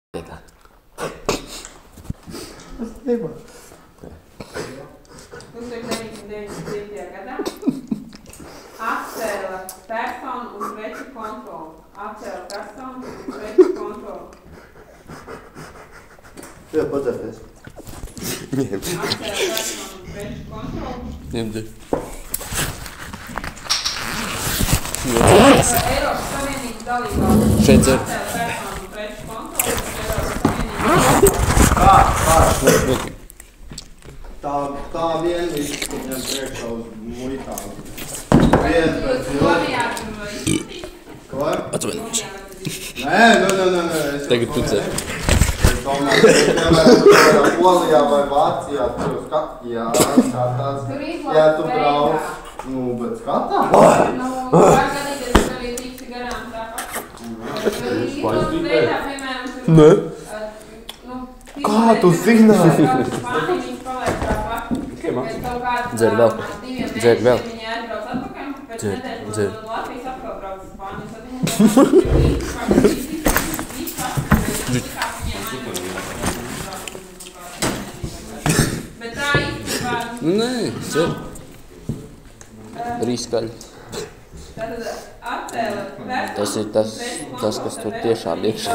Tas nebā. 1995. gadā atcēla personu un preču kontroli. Atcēla personu un preču kontroli. Jā, padzerties. Atcēla personu un preču kontroli. Ņemdi. Eiropas Savienības dalībvalstis. Šeit dzer. Atcēla personu un preču kontroli. Tā vien viss, kur ņem priekšā uz muitām. Ko? Atvainojies. Nē. Tagad tu dzer. Es domāju, ka piemēram, Polijā vai Vācijā, tur skatās. Jā, tu brauc. Nu, bet skatās. Gadīties, ka arī tiksi garām tāpat. Nē. Kā tu zināji? Dzer vēl. Dzer vēl. Dzer. Nē, dzer. Rīskaļi. Tas ir tas, kas tur tiešām iekšā.